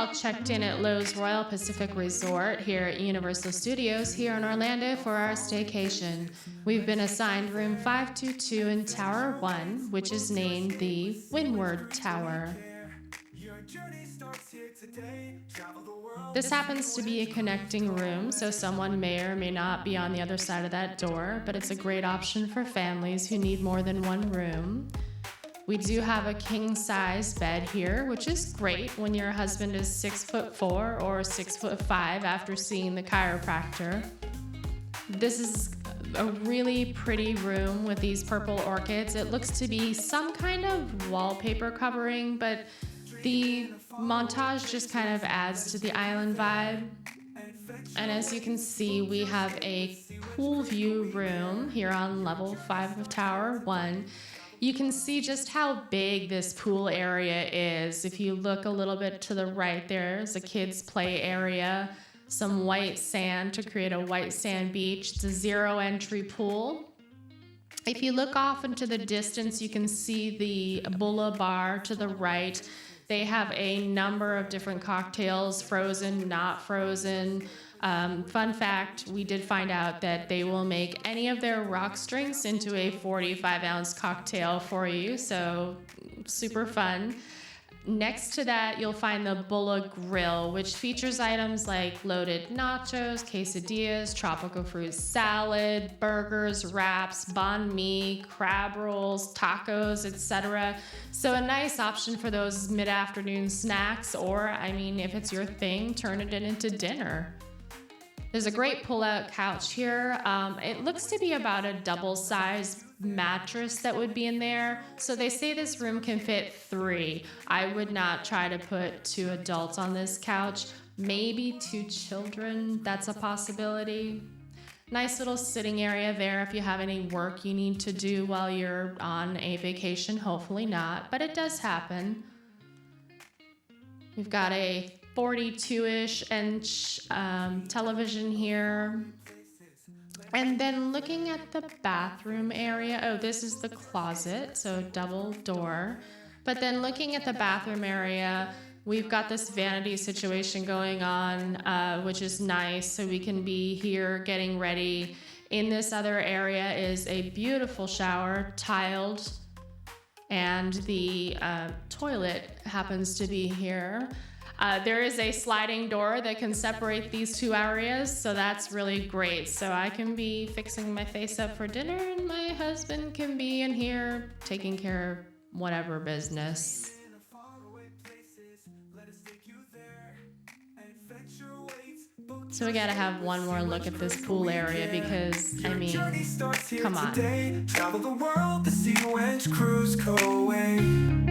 all checked in at Lowe's Royal Pacific Resort here at Universal Studios here in Orlando for our staycation. We've been assigned room 522 in Tower 1, which is named the Windward Tower. This happens to be a connecting room, so someone may or may not be on the other side of that door, but it's a great option for families who need more than one room. We do have a king-size bed here, which is great when your husband is 6'4" or 6'5" after seeing the chiropractor. This is a really pretty room with these purple orchids. It looks to be some kind of wallpaper covering, but the montage just kind of adds to the island vibe. And as you can see, we have a pool view room here on level 5 of Tower 1. You can see just how big this pool area is. If you look a little bit to the right, there's a kids' play area, some white sand to create a white sand beach. It's a zero-entry pool. If you look off into the distance, you can see the Bulla Bar to the right. They have a number of different cocktails, frozen, not frozen. Fun fact, we did find out that they will make any of their rocks drinks into a 45-ounce cocktail for you, so super fun. Next to that, you'll find the Bulla Grill, which features items like loaded nachos, quesadillas, tropical fruit salad, burgers, wraps, banh mi, crab rolls, tacos, etc. So a nice option for those mid-afternoon snacks, or, I mean, if it's your thing, turn it into dinner. There's a great pull-out couch here. It looks to be about a double-sized mattress that would be in there. So they say this room can fit 3. I would not try to put 2 adults on this couch. Maybe 2 children, that's a possibility. Nice little sitting area there if you have any work you need to do while you're on a vacation. Hopefully not, but it does happen. We've got a 42-ish inch television here. And then looking at the bathroom area, oh, this is the closet, so double door. But then looking at the bathroom area, we've got this vanity situation going on, which is nice, so we can be here getting ready. In this other area is a beautiful shower, tiled, and the toilet happens to be here. There is a sliding door that can separate these 2 areas, so that's really great. So I can be fixing my face up for dinner, and my husband can be in here taking care of whatever business. So we gotta have one more look at this pool area because, I mean, come on. Travel the world, the sea, cruise, go away.